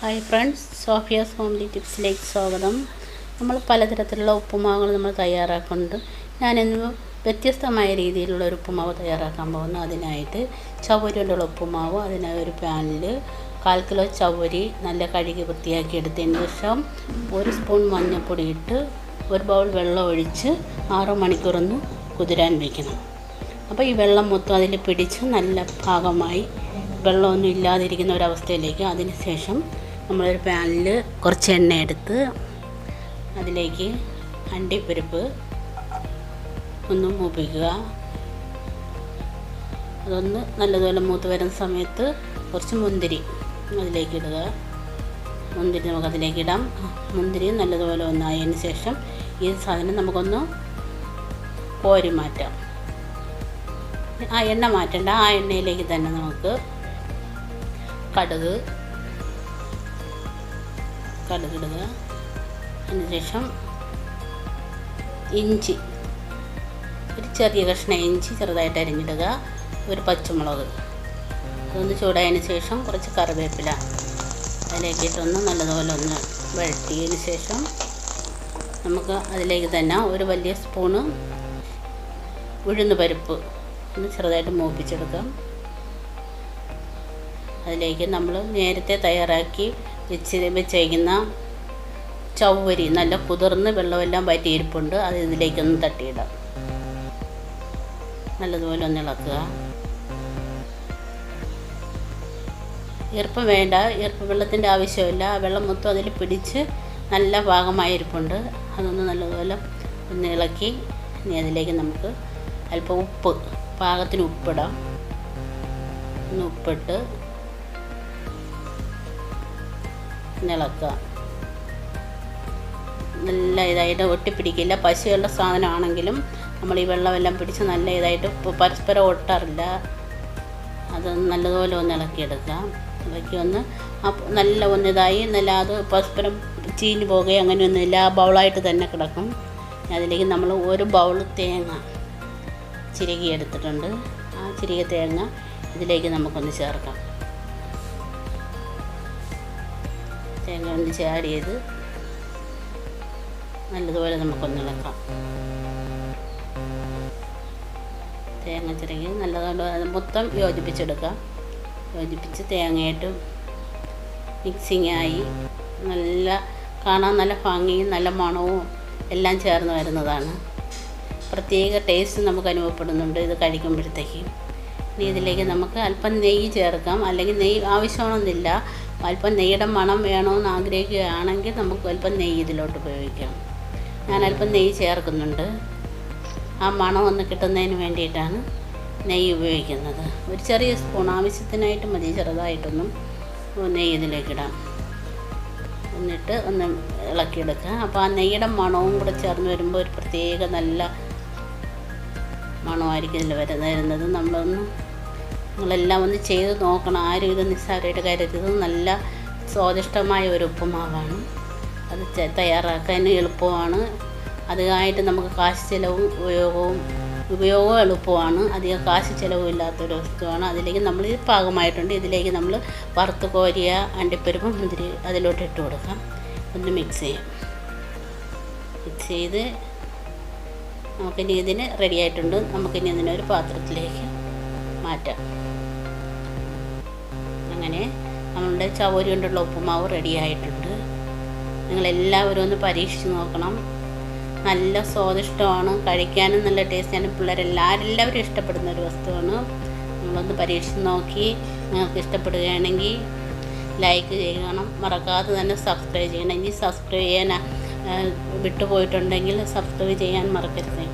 Hi friends, സോഫിയാസ് homely ടിപ്സിലേക്ക് സ്വാഗതം. നമ്മൾ പലതരത്തിലുള്ള ഉപ്പുമാവുകൾ നമ്മൾ തയ്യാറാക്കുന്നുണ്ട്. ഞാനിന്ന് വ്യത്യസ്തമായ രീതിയിലുള്ള ഒരു ഉപ്പുമാവ് തയ്യാറാക്കാൻ പോകുന്നു. അതിനായിട്ട് ചവ്വരി കൊണ്ടുള്ള ഉപ്പുമാവ്. അതിനായി ഒരു പാനിൽ 1/4 കിലോ ചവ്വരി നല്ല കഴുകി വൃത്തിയാക്കി എടുത്തതിന് ശേഷം 1 സ്പൂൺ മഞ്ഞൾപ്പൊടി ഇട്ട് 1 ബൗൾ വെള്ളം ഒഴിച്ച് 6 മണിക്കൂറൊന്ന് കുതിരാൻ വയ്ക്കണം. അപ്പോൾ ഈ വെള്ളം മൊത്തം അതിൽ പിടിച്ച് നല്ല പാകമായി വെള്ളമൊന്നും ഇല്ലാതിരിക്കുന്ന ഒരവസ്ഥയിലേക്ക്. അതിന് ശേഷം നമ്മളൊരു പാനിൽ കുറച്ച് എണ്ണ എടുത്ത് അതിലേക്ക് അണ്ടിപ്പരിപ്പ് ഒന്ന് മൂപ്പിക്കുക. അതൊന്ന് നല്ലതുപോലെ മൂത്ത് വരുന്ന സമയത്ത് കുറച്ച് മുന്തിരി അതിലേക്ക് ഇടുക. മുന്തിരി നമുക്കതിലേക്ക് ഇടാം. മുന്തിരി നല്ലതുപോലെ ഒന്നായതിന് ശേഷം ഈ സാധനം നമുക്കൊന്ന് കോരി മാറ്റാം. ആ എണ്ണ മാറ്റേണ്ട, ആ എണ്ണയിലേക്ക് തന്നെ നമുക്ക് കടുക് ഇടുക. അതിനുശേഷം ഇഞ്ചി, ഒരു ചെറിയ കഷ്ണം ഇഞ്ചി ചെറുതായിട്ട് അരിഞ്ഞിടുക. ഒരു പച്ചമുളക് അതൊന്ന് ചൂടായതിന് ശേഷം കുറച്ച് കറിവേപ്പില അതിലേക്ക് ഇട്ടൊന്ന് നല്ലതുപോലെ ഒന്ന് വഴറ്റിയതിന് ശേഷം നമുക്ക് അതിലേക്ക് തന്നെ ഒരു വലിയ സ്പൂണ് ഉഴുന്ന് പരിപ്പ് ഒന്ന് ചെറുതായിട്ട് മൂപ്പിച്ചെടുക്കാം. അതിലേക്ക് നമ്മൾ നേരത്തെ തയ്യാറാക്കി വെച്ചേക്കുന്ന ചവ്വരി നല്ല കുതിർന്ന് വെള്ളമെല്ലാം വറ്റിയിരിപ്പുണ്ട്. അത് ഇതിലേക്കൊന്ന് തട്ടിയിടാം. നല്ലതുപോലെ ഒന്ന് ഇളക്കുക. ഈർപ്പം വേണ്ട, ഈർപ്പം വെള്ളത്തിൻ്റെ ആവശ്യമില്ല. ആ വെള്ളം മൊത്തം അതിൽ പിടിച്ച് നല്ല പാകമായിരിപ്പുണ്ട്. അതൊന്ന് നല്ലതുപോലെ ഒന്ന് ഇളക്കി ഇനി അതിലേക്ക് നമുക്ക് അല്പം ഉപ്പ്, പാകത്തിന് ഉപ്പിടാം. ഒന്ന് ഉപ്പിട്ട് ഇളക്കുക. നല്ല ഇതായിട്ട് ഒട്ടിപ്പിടിക്കില്ല. പശയുള്ള സാധനമാണെങ്കിലും നമ്മൾ ഈ വെള്ളമെല്ലാം പിടിച്ച് നല്ല ഇതായിട്ട് പരസ്പരം ഒട്ടാറില്ല. അത് നല്ലതുപോലെ ഒന്ന് ഇളക്കിയെടുക്കുക. ഇളക്കി ഒന്ന് നല്ല ഒന്നിതായി നല്ല അത് പരസ്പരം ചീഞ്ഞ് പോകുകയും അങ്ങനെയൊന്നുമില്ല. ആ ബൗളായിട്ട് തന്നെ കിടക്കും. അതിലേക്ക് നമ്മൾ 1 ബൗൾ തേങ്ങ ചിരകി എടുത്തിട്ടുണ്ട്. ആ ചിരകിയ തേങ്ങ ഇതിലേക്ക് നമുക്കൊന്ന് ചേർക്കാം. തേങ്ങ ഒന്ന് ആഡ് ചെയ്ത് നല്ലതുപോലെ നമുക്കൊന്ന് ഇളക്കാം. തേങ്ങ ചിരകി നല്ലതുപോലെ മൊത്തം യോജിപ്പിച്ചെടുക്കാം. യോജിപ്പിച്ച് തേങ്ങയായിട്ട് മിക്സിങ്ങായി നല്ല കാണാൻ നല്ല ഭംഗിയും നല്ല മണവും എല്ലാം ചേർന്ന് വരുന്നതാണ്. പ്രത്യേക ടേസ്റ്റ് നമുക്ക് അനുഭവപ്പെടുന്നുണ്ട് ഇത് കഴിക്കുമ്പോഴത്തേക്കും. ഇനി ഇതിലേക്ക് നമുക്ക് അല്പം നെയ്യ് ചേർക്കാം. അല്ലെങ്കിൽ നെയ്യ് ആവശ്യമാണെന്നില്ല. അല്പം നെയ്യുടെ മണം വേണമെന്ന് ആഗ്രഹിക്കുകയാണെങ്കിൽ നമുക്ക് അല്പം നെയ്യ് ഇതിലോട്ട് ഉപയോഗിക്കാം. ഞാൻ അല്പം നെയ്യ് ചേർക്കുന്നുണ്ട്. ആ മണം ഒന്ന് കിട്ടുന്നതിന് വേണ്ടിയിട്ടാണ് നെയ്യ് ഉപയോഗിക്കുന്നത്. ഒരു ചെറിയ സ്പൂൺ ആവശ്യത്തിനായിട്ട് മതി. ചെറുതായിട്ടൊന്നും നെയ്യ് ഇതിലേക്കിടാം. എന്നിട്ട് ഒന്ന് ഇളക്കിയെടുക്കുക. അപ്പോൾ ആ നെയ്യുടെ മണവും കൂടെ ചേർന്ന് വരുമ്പോൾ ഒരു പ്രത്യേക നല്ല മണമായിരിക്കും ഇതിൽ വരുന്നത്. നിങ്ങളെല്ലാം ഒന്ന് ചെയ്ത് നോക്കണം. ആരും ഇത് നിസ്സാരമായിട്ട് കരുതരുത്. നല്ല സ്വാദിഷ്ടമായ ഒരു ഉപ്പുമാവാണ്. അത് തയ്യാറാക്കാൻ എളുപ്പമാണ്. അതിനായിട്ട് നമുക്ക് കാശ് ചിലവും ഉപയോഗവും എളുപ്പമാണ്. അധികം കാശ് ചിലവും ഇല്ലാത്തൊരു വസ്തുവാണ്. അതിലേക്ക് നമ്മൾ ഇത് പാകമായിട്ടുണ്ട്. ഇതിലേക്ക് നമ്മൾ വറുത്ത് കോരിയ അണ്ടിപ്പരിപ്പും മുന്തിരി അതിലോട്ട് ഇട്ട് കൊടുക്കാം. ഒന്ന് മിക്സ് ചെയ്യാം. മിക്സ് ചെയ്ത് നമുക്കിനി ഇതിന് റെഡി ആയിട്ടുണ്ട്. നമുക്കിനി ഇതിനൊരു പാത്രത്തിലേക്ക് മാറ്റാം. അങ്ങനെ നമ്മളുടെ ചവ്വരി കൊണ്ടുള്ള ഉപ്പുമാവ് റെഡി ആയിട്ടുണ്ട്. നിങ്ങളെല്ലാവരും ഒന്ന് പരീക്ഷിച്ച് നോക്കണം. നല്ല സ്വാദിഷ്ടമാണ്, കഴിക്കാനും നല്ല ടേസ്റ്റാണ്. പിള്ളേരെല്ലാവരും ഇഷ്ടപ്പെടുന്ന ഒരു വസ്തുവാണ്. നമ്മളൊന്ന് പരീക്ഷിച്ച് നോക്കി നിങ്ങൾക്ക് ഇഷ്ടപ്പെടുകയാണെങ്കിൽ ലൈക്ക് ചെയ്യണം. മറക്കാതെ തന്നെ സബ്സ്ക്രൈബ് ചെയ്യണം. ഇനി സബ്സ്ക്രൈബ് ചെയ്യാൻ വിട്ടുപോയിട്ടുണ്ടെങ്കിൽ സബ്സ്ക്രൈബ് ചെയ്യാൻ മറക്കരുത്.